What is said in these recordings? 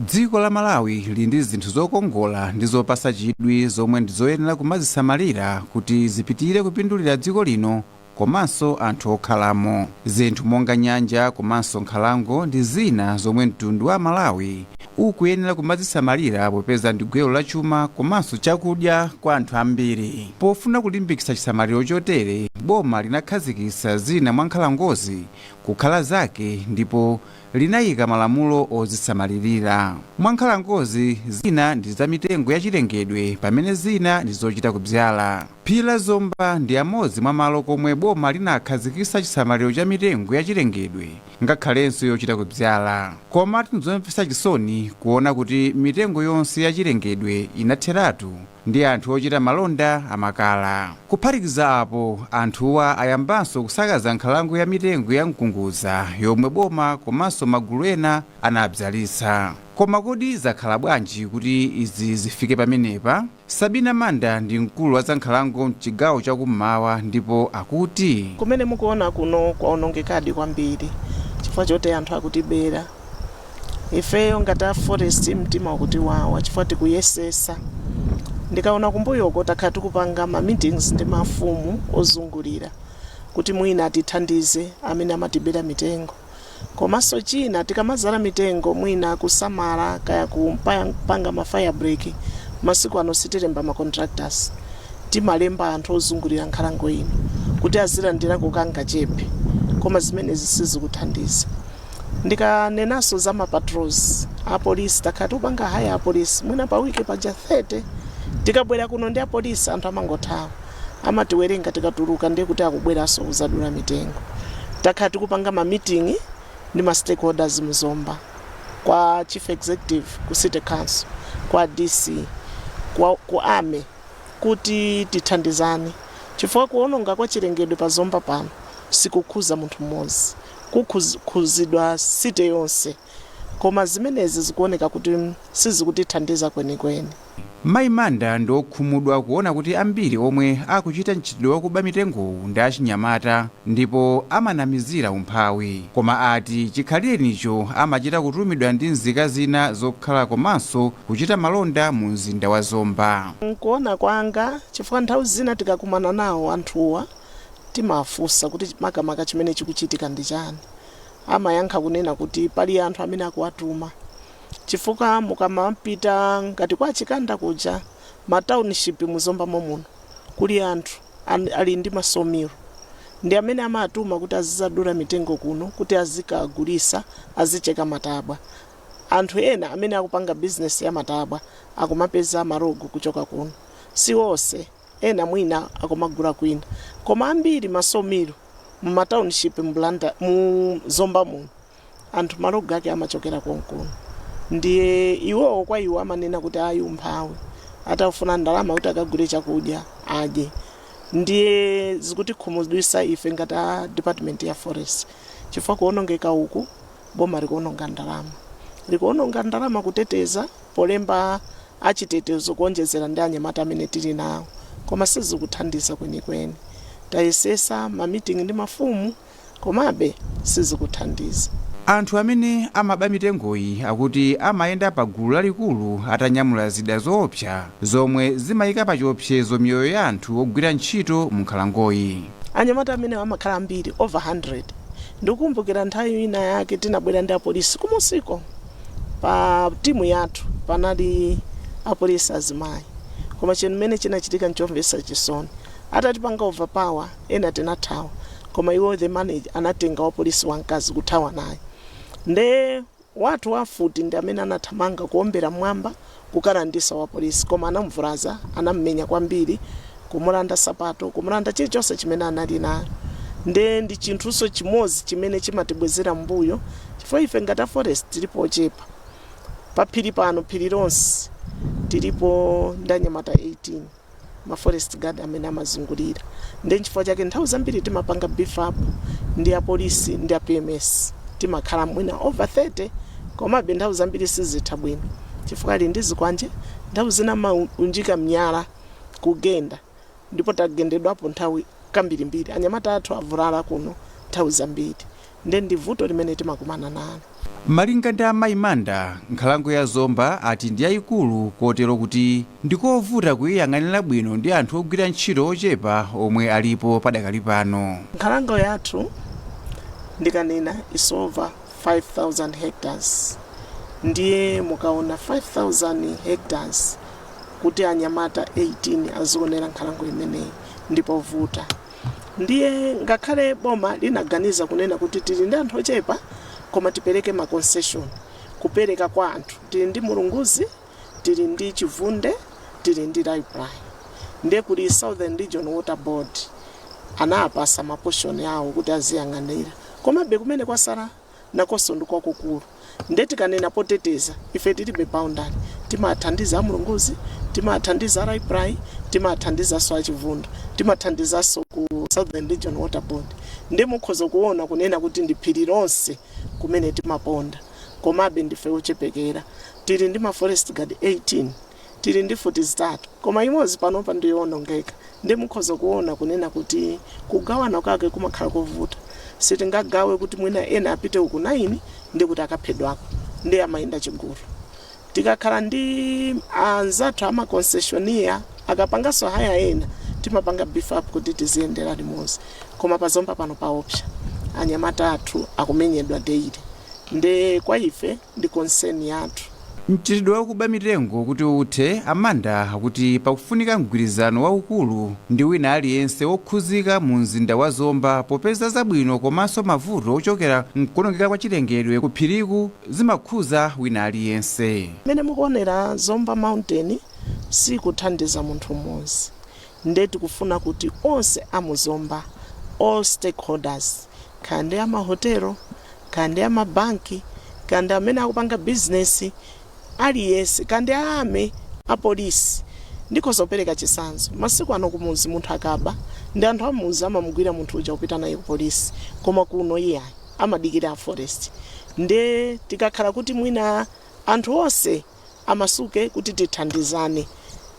Dziko la Malawi lili ndi zinthu zokongola ndi zopasa chidwi zomwe ndizoyenera kumazisamalira kuti zipitire kupindulira dziko lino komanso anthu okhalamo. Zinthu monga nyanja komanso nkhalango ndi zina zomwe mtundu wa Malawi ukuyenera kumazisamalira popeza ndi gwero la chuma komanso chakudya kwa anthu ambiri. Pofuna kulimbikitsa chisamaliro chotere, boma linakhazikitsa zina mwa nkhalangozi kukhala zake ndipo linayika malamulo ozisamalirira. Mwa nkhalangozi zina ndi za mitengo ya chilengedwe pamene zina ndi zochita kubyala. Phiri la Zomba ndi amodzi mwa malo komwe boma linakhazikitsa chisamaliro cha mitengo ya chilengedwe ngakhalenso yochita kubyala. Koma tinzomvetsa chisoni kuona kuti mitengo yonse ya chilengedwe inatheratu ndi anthu ochita malonda amakala. Kuphatikiza apo, anthuwa ayambanso kusakaza nkhalango ya mitengo ya mkunguza yomwe boma komanso magulu ena anabyalitsa. Koma kodi zakhala bwanji kuti izi zifike pamenepa? Sabina Manda ndi mkulu wa zankhalango mchigawo chakummawa ndipo akuti kumene mukuona kuno kwaonongekadi kwambiri chifukwa choti anthu akutibera. Ifeyo ngati forest mtima ukuti wawa chifukwa tikuyesesa. Ndikaona kumbuyoko takhala tikupanga ma meetings ndi mafumu ozungulira kuti mwina atithandize amene amatibera mitengo. Komanso china tikamazala mitengo mwina kusamala kaya kupanga ma fire break masiku ano sitilemba ma contractors. Timalemba anthu ozungulira nkhalango ino kuti azilandira kukanga chepe koma zimene sizikuthandiza. Ndikanenaso za ma patrols a police takhala tikupanga haya a police mwina pa wiki paja 30 tikabwera kuno ndi a police anthu amangothawa amatiwerenga tikatuluka ndiye kuti akubweranso kuzadula mitengo. Takhala tikupanga ma meeting ndi ma stakeholders muzomba kwa chief executive ku city council kwa DC ku ame kuti tithandizane chifukwa kuononga kwa chilengedwe pa Zomba pano sikukhuza munthu mmodzi, kukhuzidwa city yonse, koma zimenezi zikuoneka kuti sizikutithandiza kwenikweni. Mayi Manda ndi okhumudwa kuona kuti ambiri omwe akuchita ntchito yokuba mitengowu ndi achinyamata ndipo amanamizira umphawi. Koma ati chikhalirenicho amachita kutumidwa ndi nzika zina zokhala komanso kuchita malonda mu mzinda wa Zomba. Nkuona kwanga chifukwa nthawi zina tikakumana nawo anthuwa timafunsa kuti makamaka chimene chikuchitika ndi chani. Amayankha kunena kuti pali anthu amene akuwatuma. Chifukwa mukamapita ngati kwa Chikanda kuja ma township muzomba muno kuli anthu ali ndi masomiro ndi amene amatuma kuti azizadula mitengo kuno kuti azikagulisa azicheka matabwa. Anthu ena amene akupanga business ya matabwa akumapeza marogo kuchoka kuno. Si wonse, ena mwina akumagula kwina. Koma ambiri masomiro mu township mblanda mu Zomba muno anthu marogo ake amachokera konkuno. Ndiye iwo kwa iwo amanena kuti ayi umphawi atafuna ndalama kuti akagule chakudya adye. Ndiye zikuti khumudwisa ife ngati department ya forest chifukwa kuonongeka uku boma likuononga ndalama. Likuononga ndalama kuteteza polemba achitetezo kuonjezera ndi anyamata amene tili nawo koma sizikuthandiza kwenikweni. Tayesesa ma meeting ndi mafumu komabe sizikuthandiza. Anthu amene amaba mitengoyi akuti amayenda pa gulu lalikulu atanyamula zida zoopsa zomwe zimayika pa chiopsezo miyoyo ya anthu ogwira ntchito mu nkhalangoyi. Anyamata amene amakhala ambiri over 100. Ndikukumbukira nthawi ina yake tinabwera ndi apolisi kumusiko pa timu yathu panali apolisi azimayi. Koma chimene chinachitika nchomvetsa chisoni. Atatipanga overpower ena tinathawa koma iwo the manager anatenga wapolisi wamkazi kuthawa naye. Nde watu wafuti ndi amene anathamanga kuombera mwamba kukalandisa wa polisi koma anamvulaza anammenya kwambiri kumulanda sapato kumulanda chilichonse chimene anali nacho. Nde ndi chinthuso chimozi chimene chimatibwezera mbuyo chifukwa ife ngati forest tilipo chepa pa phiri pano phiri lonse tilipo ndanyamata 18 ma forest guard amene amazungulira. Nde chifukwa chake nthawi zambiri timapanga beef up ndi a polisi ndi a PMS timakhala mwina over 30 koma nthawi zambiri sizitha bwino chifukwa ali ndi zikwanje nthawi zina maunjika mnyala kugenda ndipo tagendedwapo nthawi kambirimbiri. Anyamata athu avulala kuno nthawi zambiri ndi vuto limene timakumana nalo. malinga ndi amayi Manda, nkhalango ya Zomba ati ndi yayikulu kotero kuti ndikovuta kuyiyang'anira bwino ndi anthu ogwira ntchito ochepa omwe alipo padakali pano. Nkhalango yathu ndikanena is over 5,000 hectares. Ndiye mukaona 5,000 hectares kuti anyamata 18 azionera nkhalango imeneyi ndipo vuta. Ndiye ngakhale boma linaganiza kunena kuti tili ndi anthu ochepa koma tipereke ma concession, kupereka kwa anthu. Tili ndi Mulunguzi, tili ndi Chivunde, tili ndi Library. Ndiye kuli Southern Region Water Board anapasa maposhoni yawo kuti aziyang'anira. Koma be kumene kwasara nakonso ndikwakukulu. Ndiye tikanena poteteza ife tilibe boundary. Timathandiza Mulunguzi, timathandiza Library, timathandiza so Chivunde, timathandiza so ku Southern Region Water Board. Ndiye mukhoza kuona kunena kuti ndiphiri lonse kumene timaponda. Komabe ndife ochepekera. Tili ndi ma forest guard 18, tili ndi 43. Koma imodzi panopa ndiyonongeka. Ndiye mukhoza kuona kunena kuti kugawana kwake kumakhala kovuta. Sitingagawe kuti mwina ena apite uku 9 ndi kuti akaphedwako. Ndiye amayenda chigulu. Tikakhala ndi anzathu ama concessionaire akapangaso haya ena timapanga beef up kuti tiziyendera limodzi. Koma pa Zomba pano paopsa anyamata athu akumenyedwa daily. Nde kwa ife ndi concern yathu. Mchitidwe wakuba mitengo kuti uthe, Amanda akuti pakufunika mgwirizano waukulu ndi wina aliyense wokhuzika mu mzinda wa Zomba popeza zabwino komanso mavuto ochokera mkuonongeka kwa chilengedwe kuphiriku zimakhuza wina aliyense. Mene mukuonera Zomba Mountain sikuthandiza munthu mmodzi. Nde tikufuna kuti onse amuzomba, all stakeholders, kandi amahotelo, kandi amabanki, kandi amene akupanga business, aliyense, kandi ame apolisi, ndikozopereka chisanzo. Masiku ano kumuzi munthu akaba ndi anthu amuzi amamugwira munthu uja kupita naye ku polisi, koma kuno iye amadikira forest. Nde tikakhala kuti mwina anthu onse amasuke kuti tithandizane,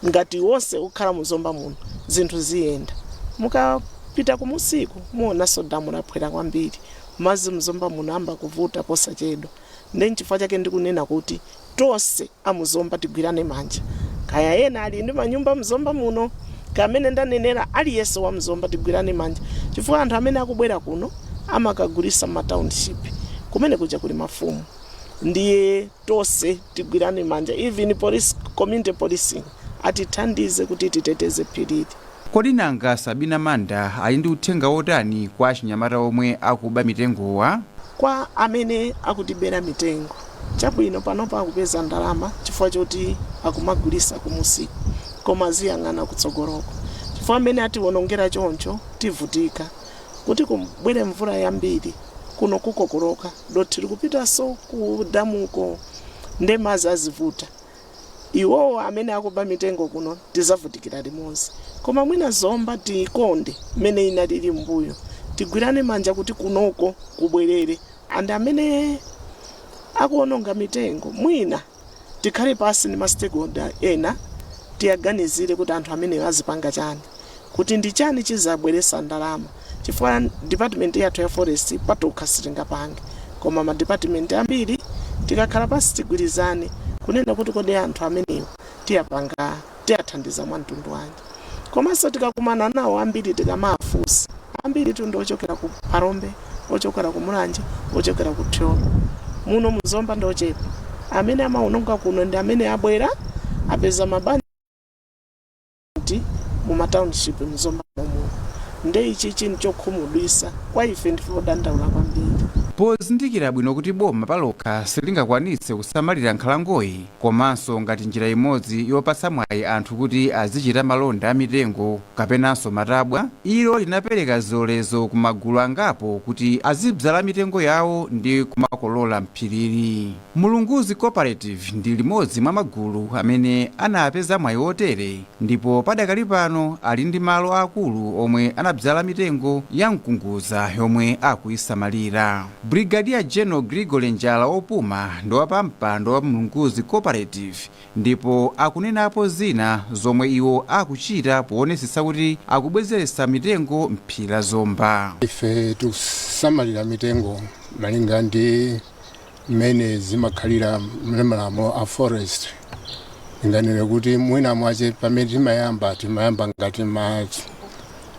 ngati wonse ukhala muzomba muno zinthu ziyenda. Mukapita kumusiku muona sodamu laphwera kwambiri, mazi mzomba muno amba kuvuta posachedwa. Ndi chifukwa chake ndikunena kuti tonse amuzomba tigwirane manja. Kaya ena ali ndi manyumba mzomba muno, kamene ndanenera aliyense wa mzomba tigwirane manja. Chifukwa anthu amene akubwera kuno amakagulisa ma township kumene kuja kuli mafumu. Ndiye tonse tigwirane manja, even police, community policing atithandize kuti titeteze phirili. Kodi nanga Sabina Manda ali ndi uthenga wotani kwa achinyamata omwe akuba mitengowa? Kwa amene akutibera mitengo, chabwino panopa akupeza ndalama chifukwa choti akumagulisa kumusiku, koma ziyang'ana kutsogoloko. Chifukwa amene atiwonongera choncho tivutika kuti kubwere mvula yambiri kuno kukokoloka, doti likupitanso ku damuko nde mazi azivuta. Iwowo amene akuba mitengo kuno tizavutikira limodzi. Koma mwina Zomba tikonde mene inalili mbuyo, tigwirane manja kuti kunoko kubwerere. And amene akuononga mitengo mwina tikhale pasi ndi ma stakeholder ena tiyaganizire kuti anthu amene azipanga chani, kuti ndi chani chizabweresa ndalama. Chifukwa department yathu ya forest patokha sitingapange, koma ma department ambiri tikakhala pasi tigwirizane kunena kuti kodi anthu amenewo tiyapanga tiyathandiza mwantundu wanji. Komanso tikakumana nawo ambiri tikamafusa ambiri tundu ochokera ku Parombe, ochokera ku Mulanje, ochokera ku Thyola. Muno muzomba ndochepa amene amaononga kuno ndi amene abwera apeza mabanja mu ma township muzomba muno. Nde ichi chinthu chokhumudwisa kwa ife ndife odandaula kwambiri. Pozindikira bwino kuti boma palokha silingakwanitse kusamalira nkhalangoyi, komanso ngati njira imodzi yopatsa mwayi anthu kuti azichita malonda a mitengo kapenanso matabwa, ilo linapereka zilolezo ku magulu angapo kuti azibzala mitengo yawo ndi kumakolola mphirili. Mulunguzi Cooperative ndi limodzi mwa magulu amene anapeza mwayi wotere, ndipo padakali pano ali ndi malo akulu omwe anabzala mitengo ya mkunguza yomwe akuyisamalira. Brigadier General Grigore Njala opuma ndiwapa mpando wa Mlunguzi Cooperative ndipo akunenapo zina zomwe iwo akuchita poonetsetsa kuti akubwezeretsa mitengo m'phiri Zomba. Ife tikusamalira mitengo malinga ndi mmene zimakhalira malamulo a forest. Inganene kuti mwina mwache pamene timayamba ngati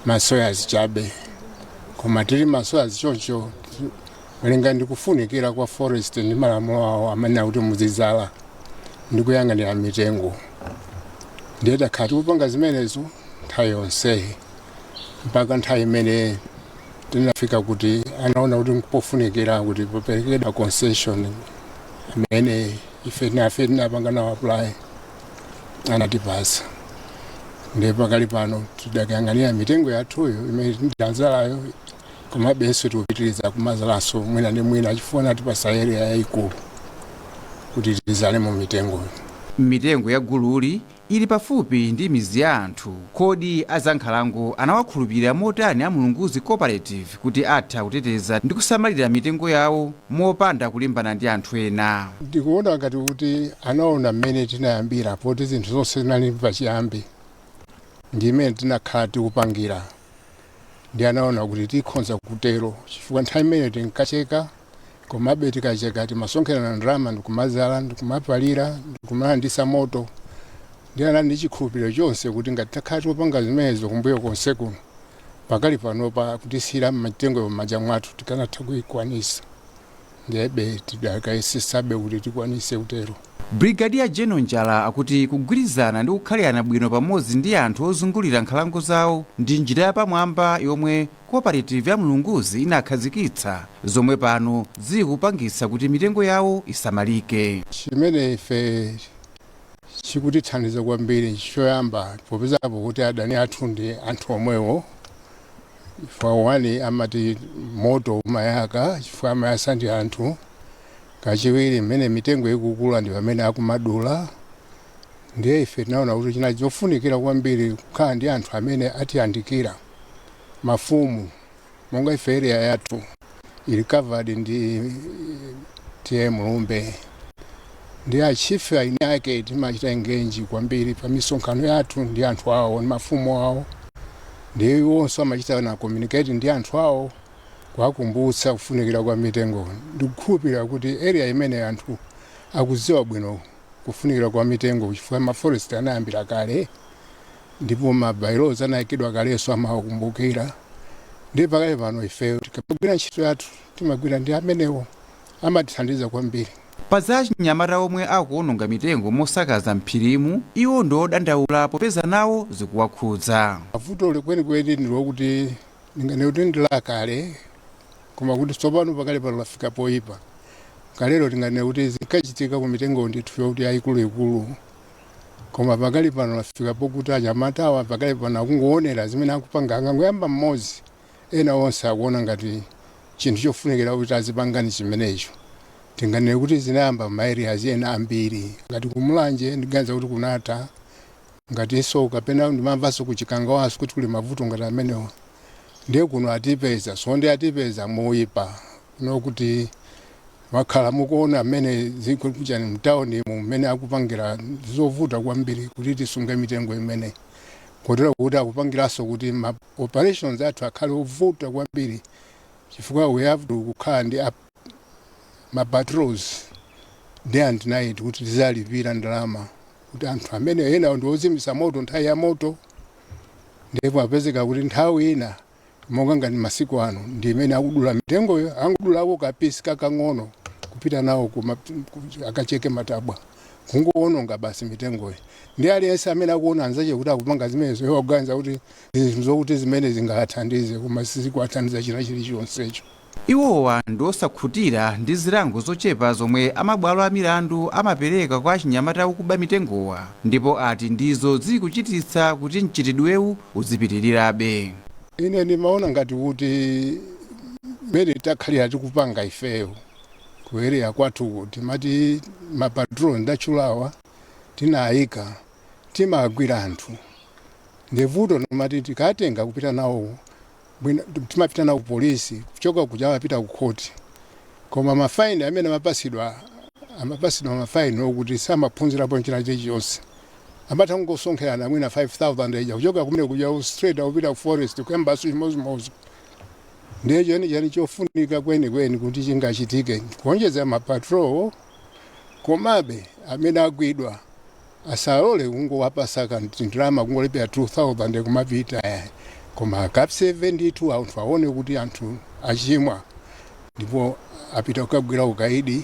masoyas chabe. Koma tili masoyas choncho malinga ndi kufunikira kwa forest ndi malamulo awo amene akuti muzizala ndi kuyang'anira mitengo. Ndiye takhala tikupanga zimenezo nthawi yonse mpaka nthawi imene tinafika kuti anaona kuti nkupofunikira kuti paperekedwa concession amene ife tinapanga nawo apply anatipasa. Ndiye pakali pano tidakayang'anira mitengo yathuyo imene ndazalayo koma benso tikupitiriza kumazalanso mwina ndi mwina chifuna tipasa area yayikulu kuti tizale mu mitengo. Mitengo ya gululi ili pafupi ndi mizi ya anthu. Kodi azankhalango anawakhulupirira motani a Mlunguzi Cooperative kuti atha kuteteza ndi kusamalira mitengo yawo mopanda kulimbana ndi anthu ena? Ndikuona ngati kuti anaona mmene tinayambira poti zinthu zonse zinali pachiyambi ndi imene tinakhala tikupangira. Ndi anaona kuti tikhonza kutero chifukwa nthawi imene tinkacheka komabe tikacheka timasonkhana ndalama ndikumazala ndikumapalira ndikumalandisa moto. Ndi anali ndi chikhulupiriro chonse kuti ngati takhala tikupanga zimenezo kumbuyo konse kuno pakali panopa kutisiyira mitengo m'manja mwathu tikanatha kuyikwanisa. Ndiye tidakayesesabe kuti tikwanise kutero. Brigadier General Njala akuti kugwirizana ndi kukhalirana bwino pamodzi ndi anthu ozungulira nkhalango zawo ndi njira yapamwamba yomwe cooperative ya Mlunguzi inakhazikitsa, zomwe pano zikupangitsa kuti mitengo yawo isamalike. Chimene ife chikutithandiza kwambiri choyamba popezapo kuti adani athu ndi anthu omwewo. For one amati moto umayaka chifukwa amayasa ndi anthu. Kachiwiri mmene mitengo ikukula ndi pamene akumadula. Ndiye ife tinaona kuti china chofunikira kwambiri kukhala ndi anthu amene atiyandikira mafumu monga ife area yathu ili covered ndi TM Lumbe. Ndi achife aine ake timachita engage kwambiri pa misonkhano yathu ndi anthu awo ndi mafumu awo. Ndiye wonso amachita na communicate ndi anthu awo kwakumbutsa kufunikira kwa mitengo. Ndikukhulupirira kuti area imene anthu akuziwa bwino kufunikira kwa mitengo chifukwa ma forest anayambira kale ndipo ma bylaws anayikidwa kaleso amakumbukira. Ndi pakale pano ife tikagwira ntchito yathu timagwira ndi amenewo amatithandiza kwambiri. Pa za achinyamata omwe akuononga mitengo mosakaza m'phirimu, iwo ndodandaula popeza nawo zikuwakhudza. Vuto kwenikweni ndi lokuti ndingane kuti ndilakale koma kuti tsopano pakale pano lafika poyipa. Kalero tingane kuti zikachitika ku mitengo ndithu yoti ayikuluikulu koma pakale pano lafika pokuti anyamatawa pakale pano akungoonera zimene akupanga angangoyamba mmodzi ena onse akuona ngati chinthu chofunikira kuti azipangani chimenecho. Tingane kuti zinayamba maeria ena ambiri ngati kumulanje ndiganiza kuti kunata ngati so kapena ndimamvaso kuchikangawaso kuti kuli mavuto ngati amenewo. Ndiye kuno atipeza sonde atipeza moyipa nokuti wakhala mukuona amene ziko kuchani mtauni mmene akupangira zovuta kwambiri kuti tisunge mitengo imene kotero kuti akupangiranso kuti ma operations athu akhale ovuta kwambiri chifukwa we have to kukhala ndi ma patrols day and night kuti tizalipira ndalama kuti anthu amene ena ndi ozimisa moto nthawi ya moto. Ndipo apezeka kuti nthawi ina monga ngati masiku ano ndi imene akudula mitengoyo angudulako kapisi kakang'ono kupita nawo akacheke matabwa kungoononga basi mitengoyo. Ndi aliyense amene akuona anzache kuti akupanga zimenezo iwo akuganiza kuti zinthu zokuti zimene zingathandize koma sizikuwathandiza china chilichonsecho. Iwowa ndi osakhutira ndi zilango zochepa zomwe amabwalo a milandu amapereka kwa achinyamata akuba mitengowa, ndipo ati ndizo zikuchititsa kuti mchitidwewu uzipitirirabe. Ine ndimaona ngati kuti mmene takhalira tikupanga ifeyo ku area kwathu timati mapatrol ndachulawa tinayika timagwira anthu. Ndivuto nomati tikatenga kupita nawo timapita nawo polisi kuchoka kuja apita ku court koma mafaini amene amapasidwa mafaini okuti samaphunzirapo njira chilichonse amatha kungosonkhana mwina 5,000 eja kuchoka kumene kuja straight akupita ku forest kuyambaso chimozimozi ndiye cheni chofunika kwenikweni kuti chingachitike kuonjeza mapatrol komabe amene agwidwa asalole kungowapasaka ndalama kungolipira 2,000 kumapita koma cap 72 anthu aone kuti anthu achimwa ndipo apita kukagwira ukaidi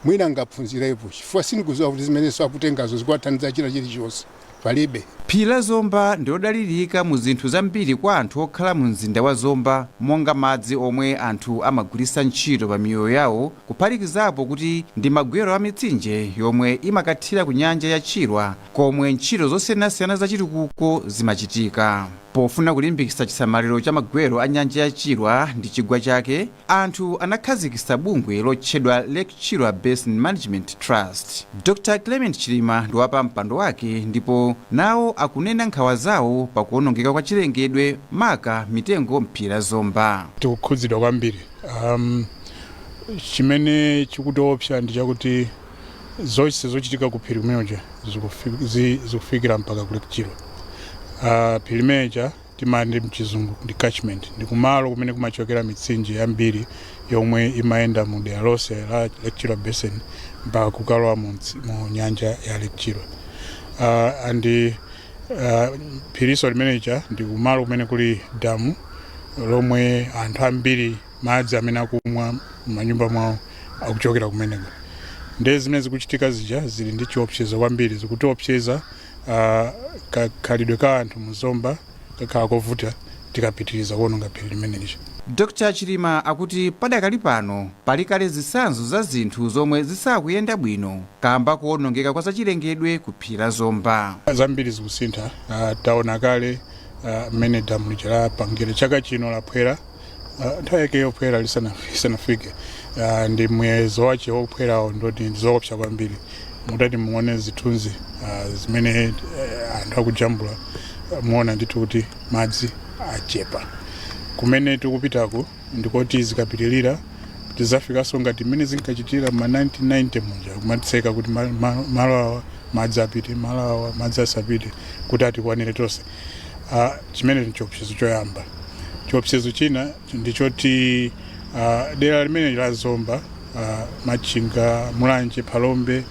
mwina angaphunzirepo chifukwa sindikuziwa kuti zimenenso akutengazo zikwathandiza china chilichonse palibe. Phiri la Zomba ndiodalirika mu zinthu zambiri kwa anthu okhala mu mzinda wa Zomba monga madzi omwe anthu amagwiritsa ntchito pa miyoyo yawo kuphatikizapo kuti ndi magwero a mitsinje yomwe imakathira ku nyanja ya Chilwa komwe ntchito zosiyanasiyana za chitukuko zimachitika. Pofuna kulimbikitsa chisamaliro cha magwero a nyanja ya Chilwa ndi chigwa chake, anthu anakhazikitsa bungwe lotchedwa Lake Chilwa Basin Management Trust. Dr. Clement Chilima ndi wapa mpando wake ndipo nawo akunena nkhawa zawo pa kuonongeka kwa chilengedwe maka mitengo m'phiri la Zomba. Tikukhudzidwa kwambiri. Chimene chikutiopsa ndi chakuti zonse zochitika ku phiri kumeneja zikufikira mpaka ku Lake Chilwa. Phiri limeneja timati mchizungu ndi catchment, ndi kumalo kumene kumachokera mitsinje yambiri yomwe imayenda mu dera lonse la Lake Chilwa Basin mpaka kukalowa mu nyanja ya Lake Chilwa. Phiriso limeneja ndi kumalo kumene kuli damu lomwe anthu ambiri madzi amene akumwa manyumba mwawo akuchokera kumeneko. Ndiye zimene zikuchitika zija zili ndi chiopsezo kwambiri, zikutiopseza kakhalidwe ka anthu mu Zomba kakhala kovuta tikapitiriza kuononga phiri limeneli. Dr. Chilima akuti padakali pano pali kale zitsanzo za zinthu zomwe zisakuyenda bwino kamba kuonongeka kwa zachilengedwe ku phiri la Zomba. Zambiri zikusintha. Taona kale mmene damu lija lapangire chaka chino laphwera, nthawi yake yophwera lisanafike, ndi muyezo wace wophwerawo ndoti ndizoopsa kwambiri. Mutati muone zithunzi zimene anthu akujambula muona ndithu kuti madzi achepa. Kumene tikupitako ndikoti zikapitilira tizafikanso ngati mmene zinkachitira ma 1990 munja kumatseka kuti malo awa madzi apite, malo awa madzi asapite kuti atikwanire tonse. Chimene ndi chiopsezo choyamba. Chiopsezo china ndichoti dera limene la Zomba, Machinga, Mulanje, Phalombe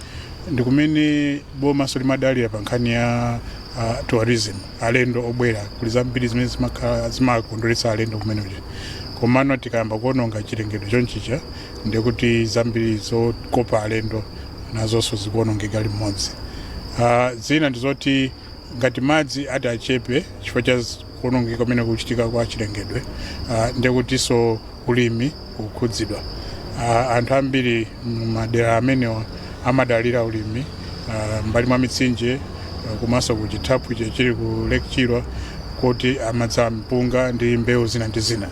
ndi kumene bomaso limadalira pa nkhani ya tourism, alendo obwera kuli zambiri zimene zimakondweretsa alendo kumenejo. Komano tikayamba kuononga chilengedwe chonchicha ndikuti zambiri zokopa alendo nazonso zikuonongeka limodzi. Zina ndizoti ngati madzi ati achepe chifukwa cha kuonongeka kumene kuchitika kwa chilengedwe, ndikutinso ulimi ukukhudzidwa. Anthu ambiri madera amenewa amadalira ulimi mbali mwa mitsinje komanso ku chithaphwi chili ku Lake Chilwa kuti amadza mpunga ndi mbewu zina ndi zina.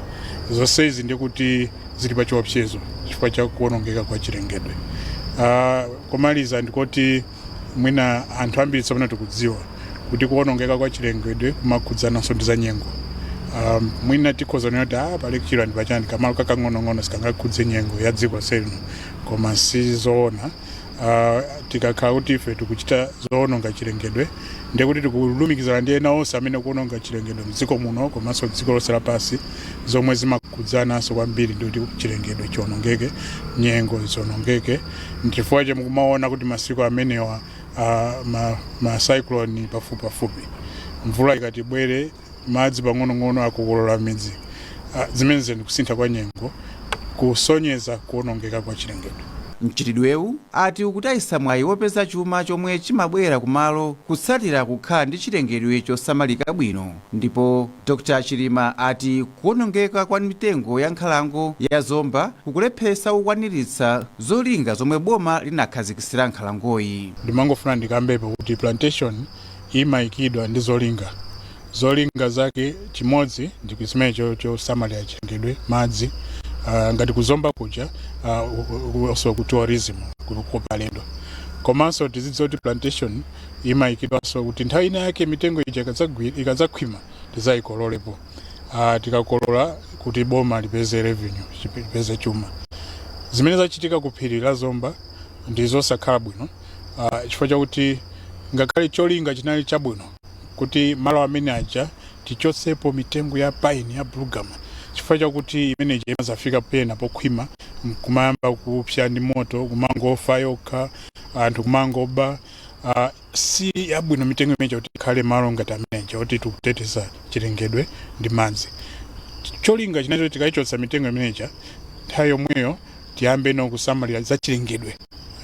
Zonse izi ndikuti zili pa chiopsezo chifukwa cha kuonongeka kwa chilengedwe. Komaliza ndikuti mwina anthu ambiri tsopano tikudziwa kuti kuonongeka kwa chilengedwe kumakhudzananso ndi za nyengo. Mwina tikhoza noti pa Lake Chilwa ndi pachani kamalo kakang'onong'ono sikangakhudze nyengo ya dziko lino, koma sizoona. Tikakhala kuti ife tikuchita zoononga chilengedwe ndikuti tikulumikizana ndi ena onse amene kuononga chilengedwe mdziko muno komanso dziko lonse lapansi zomwe zimakhudzananso kwambiri ndikuti chilengedwe chionongeke, nyengo zionongeke. Ndichifukwa chomwe mukumaona kuti masiku amenewa ma cyclone pafupi, mvula ikati bwere madzi pang'onong'ono akukolola midzi. Zimenezi ndikusintha kwa nyengo kusonyeza kuonongeka kwa chilengedwe. Mchitidwewu ati ukutayisa mwayi wopeza chuma chomwe chimabwera kumalo kutsatira kukhala ndi chilengedwe chosamalika bwino. Ndipo Dr. Chilima ati kuonongeka kwa mitengo ya nkhalango ya Zomba kukulepheretsa kukwaniritsa zolinga zomwe boma linakhazikitsira nkhalangoyi. Ndimangofuna ndikambepo kuti plantation imayikidwa ndi zolinga zake. Chimodzi ndi kusimene chosamalira chilengedwe madzi, ngati ku Zomba kuja also ku tourism kukopa alendo. Komanso tizidzoti plantation imayikidwanso kuti nthawi ina yake mitengo ija ikadzakhwima tizayikololepo. Tikakolola kuti boma lipeze revenue, lipeze chuma. zimene zachitika ku phiri la Zomba ndizosakhala bwino chifukwa chakuti ngakhale cholinga chinali chabwino kuti malo amene aja tichotsepo mitengo ya pine ya Bulugama chifukwa chakuti imeneji imazafika pena pokhwima kumayamba kupsa ndi moto kumangofa yokha anthu kumangoba si yabwino mitengo imeneji kuti ikhale malo ngati ameneja kuti tikuteteza chilengedwe ndi madzi. Cholinga chinacho tikaichotsa mitengo imeneja nthawi yomweyo tiyambe no kusamalira za chilengedwe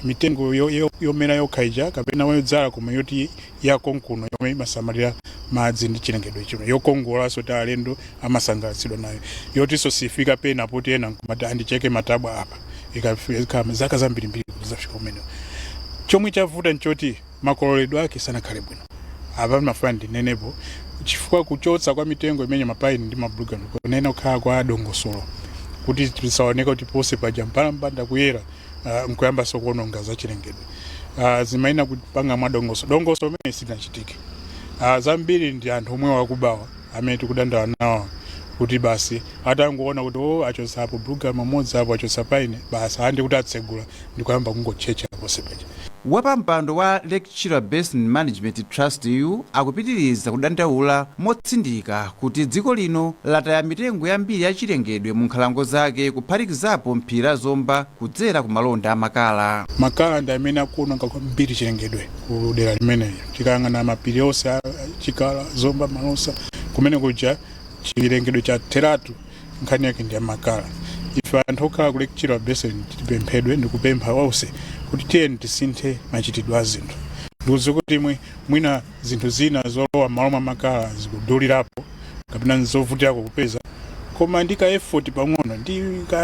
mitengo yomera yokhaija kapena yodzala koma yoti yakonkuno yomwe imasamalira madzi ndi chilengedwe chino yokongola so ta alendo amasangalatsidwa nayo yoti so sifika pena poti ena kumati andicheke matabwa apa ikafika zaka zambirimbiri kuzafika umene chomwe chavuta nchoti makololedwe ake sanakhale bwino apa mafuna ndinenepo chifukwa kuchotsa kwa mitengo imene mapaini ndi mabulugama kunena kukhala kwa dongosolo kuti tisaoneka kuti pose paja mpanda kuyera nkuyamba sokuononga za chilengedwe zimaina kupanga madongoso amene sinachitike zambiri ndi anthu omwe wakubawa amene tikudandawa nawo kuti basi atangoona kuti achosapo Bulugama modzi apo achosa paine basi andi kuti atsegula ndikuyamba kungochecha pose paja. Wapampando wa Lake Chira Basin Management Trust EU akupitiriza kudandaula motsindika kuti dziko lino lataya mitengo yambiri ya chilengedwe mu nkhalango zake kuphatikizapo mphiri la Zomba kudzera ku malonda amakala. Makala ndi amene akuononga kwambiri chilengedwe ku dera limeneli tikayang'ana mapiri onse Chikala Zomba Malosa kumene kuja chilengedwe cha teratu nkhani yake ndi makala. Ife anthu okhala ku Lake Chira Basin tipemphedwe ndikupempha onse kuti tiyeni tisinthe machitidwe a zinthu ndikuti kuti mwina zinthu zina zolowa malo mwa makala zikudulirapo kapena nzovutirako kupeza koma ndika effort pang'ono ndi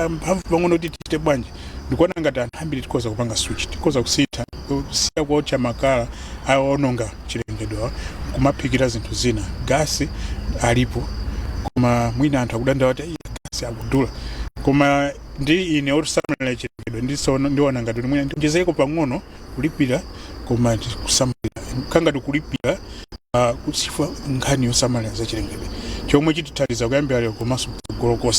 mphamvu pang'ono kuti tichite bwanji ndikuona ngati anthu ambiri tikhoza kupanga switch tikhoza kusintha kusiya kuotcha makala aononga chilengedwe kumaphikira zinthu zina gasi alipo koma mwina anthu akudandaula kuti gasi akudula koma ndi ine otusamalira chilengedwe ndiona ngati mwina ndijezeko pang'ono kulipira koma kusamalira kanga tikulipira kusifa nkhani yosamalira za chilengedwe chomwe chitithandiza kuyambira lero komanso kutsogolo.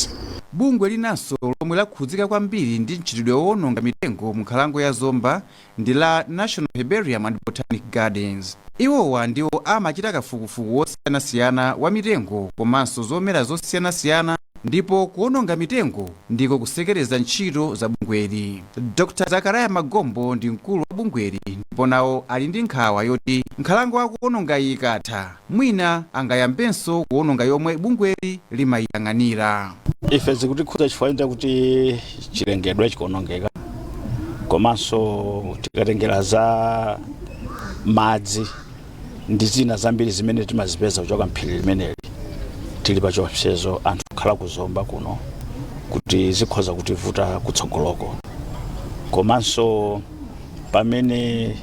Bungwe linanso lomwe lakhudzika kwambiri ndi mchitidwe woononga mitengo mu nkhalango ya Zomba ndi la National Herbarium and Botanic Gardens. Iwowa ndiwo amachita kafukufuku wosiyanasiyana wa mitengo komanso zomera zosiyanasiyana ndipo kuononga mitengo ndiko kusekereza ntchito za bungweli. Dr. Zakaraya Magombo ndi mkulu wa bungweli ndipo nawo ali ndi nkhawa yoti nkhalango akuononga ikatha mwina angayambenso kuononga yomwe bungweli limayang'anira. Ife zikutikhudza chifukwa kuti chilengedwe chikuonongeka komanso tikatengera za madzi ndi zina zambiri zimene timazipeza kuchoka mphiri limeneli tili pa chiopsezo anthu kukhala ku Zomba kuno kuti zikhoza kutivuta kutsogoloko komanso pamene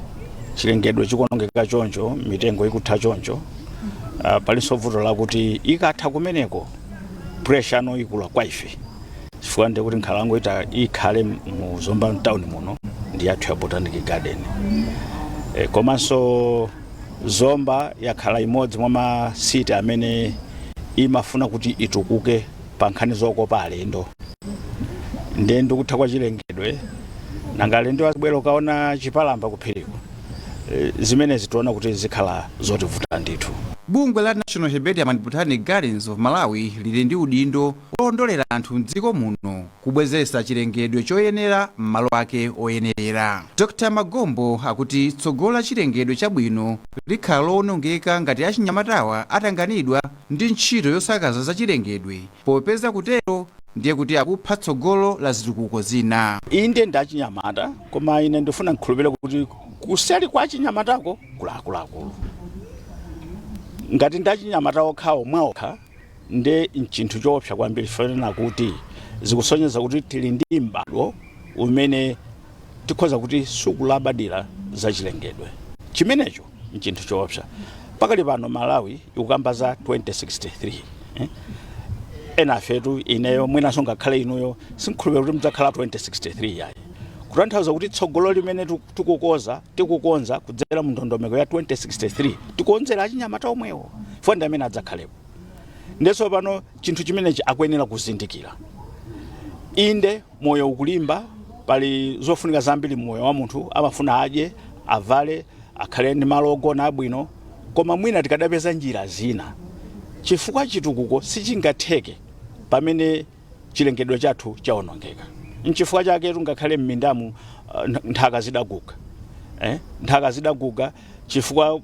chilengedwe chikuonongeka choncho mitengo ikutha choncho palinso vuto lakuti ikatha kumeneko pressure no ikula kwa ife chifukwa ndi kuti nkhalango ikhale mu Zomba town muno ndi yathu ya Botanic Garden komanso Zomba yakhala imodzi mwa ma city amene imafuna kuti itukuke pa nkhani zokopa alendo ndi ndikutha kwa chilengedwe nanga alendo abwera kaona chipalamba kuphiriko zimene zitiona kuti zikhala zotivuta ndithu. Bungwe la National Herbarium and Botanic Gardens of Malawi lili ndi udindo olondolera anthu mdziko muno kubwezesa chilengedwe choyenera m'malo ake oyenerera. Dr. Magombo akuti tsogolo la chilengedwe chabwino likhala loonongeka ngati achinyamatawa atanganidwa ndi ntchito yosakaza za chilengedwe popeza kutero ndiye kuti akupha tsogolo la zitukuko zina. Inde ndi achinyamata koma ine ndifuna nkhulupirira kuti kuseli kwa achinyamatako kulakulu ngati ndi achinyamata okhawo mwaokha ndi nchinthu choopsa kwambiri fanena kuti zikusonyeza kuti tili ndi m'bado umene tikhoza kuti sukulabadira za chilengedwe chimenecho nchinthu choopsa pakali pano Malawi ikukamba za 2063 ena afetu ineyo mwinaso ngakhale inuyo sinkhulupirira kuti mudzakhala 2063 yayi kutanthauza kuti tsogolo limene tikukonza kudzera mu ndondomeko ya 2063 tikonzera achinyamata omwewo fonda amene adzakhalepo ndeso pano chinthu chimenechi akuyenera kuzindikira inde moyo ukulimba pali zofunika zambiri mmoyo wa munthu, amafuna adye, avale, akhale ndi malo ogona abwino, koma mwina tikadapeza njira zina chifukwa chitukuko sichingatheke pamene chilengedwe chathu chaonongeka. Nchifukwa chake tungakhale m'mindamu nthaka zidaguga, nthaka zidaguga chifukwa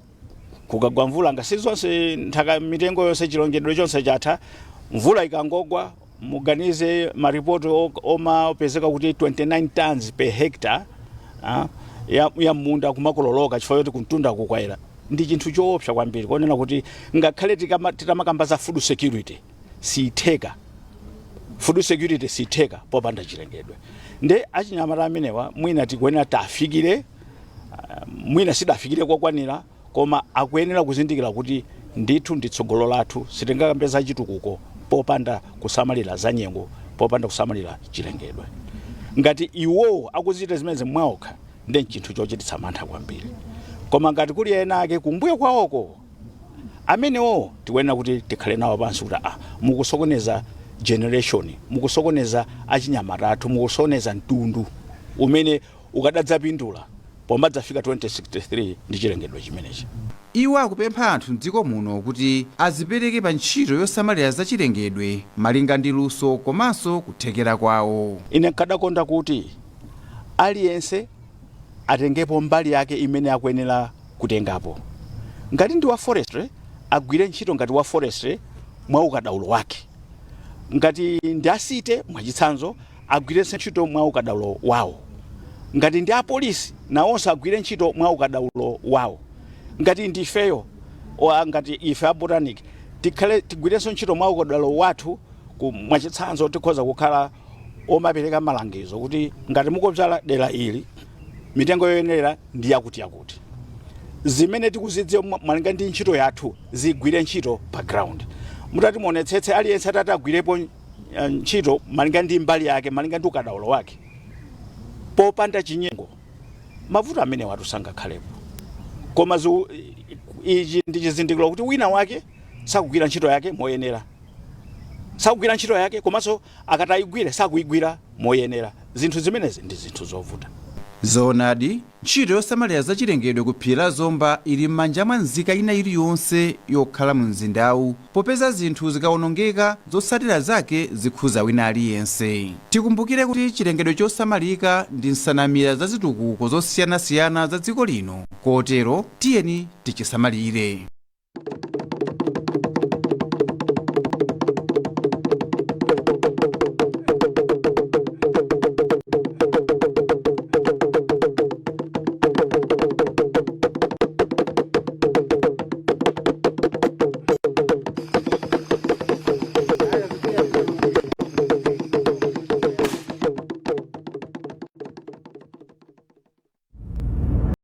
kukagwa mvula ngasi zonse nthaka mitengo yonse chilengedwe chonse chatha, mvula ikangogwa muganize maripoti opezeka kuti 29 tons per hectare ya munda kumakololoka chifukwa choti kuntunda kukwera. Ndi chinthu choopsa kwambiri konena kuti ngakhale titamakamba za food security sitheka, food security sitheka popanda chilengedwe. Nde achinyamata amenewa mwina tikuyenera tafikire, mwina sidafikire kokwanira, koma akuyenera kuzindikira kuti ndithu nditsogolo lathu sitingakambeza chitukuko popanda kusamalira za nyengo, popanda kusamalira chilengedwe. Ngati iwo akuziita zimene mwaokha ndi chinthu chochititsa mantha kwambiri. Koma ngati kuli ena ake kumbuyo kwawoko amenewo tikuyenera kuti tikhale nawo pansi kuti mukusokoneza generation, mukusokoneza achinyamata athu, mukusokoneza mtundu umene ukadadzapindula pomadzafika 2063 ndi chilengedwe chimenechi. Iwo akupempha anthu mdziko muno kuti azipereke pa ntchito yosamalira za chilengedwe malinga ndi luso komanso kuthekera kwawo. Ine nkadakonda kuti aliyense atengepo mbali yake imene akuyenera kutengapo. Ngati ndi wa forestry agwire ntchito ngati wa forestry mwa ukadaulo wake. Ngati ndi asite mwachitsanzo agwire ntchito mwa ukadaulo wawo. Ngati ndi apolisi nawonso agwire ntchito mwa ukadaulo wawo. Ngati ndi ifeyo ngati ife abotanic tigwirenso ntchito mwa ukadaulo wathu mwachitsanzo tikhoza kukhala omapereka malangizo kuti ngati mukudzala dera ili mitengo yoyenera ndi yakuti. Zimene tikuzidziwa malinga ndi ntchito yathu zigwire ntchito pa ground. Mutati muonetsetse aliyense atati agwirepo ntchito malinga ndi mbali yake, malinga ndi ukadaulo wake popanda chinyengo, mavuto amene watu sangakhalepo. Koma ichi ndi chizindikiro kuti wina wake sakugwira ntchito yake moyenera, sakugwira ntchito yake komanso akatayigwire sakuyigwira moyenera. Zinthu zimenezi ndi zinthu zovuta. Zoonadi, ntchito yosamalira za chilengedwe ku phiri la Zomba ili m'manja mwa nzika ina iliyonse yokhala mu mzindawu, popeza zinthu zikaonongeka zotsatira zake zikhuza wina aliyense. Tikumbukire kuti chilengedwe chosamalika ndi nsanamira za zitukuko zosiyanasiyana za dziko lino, kotero tiyeni tichisamalire.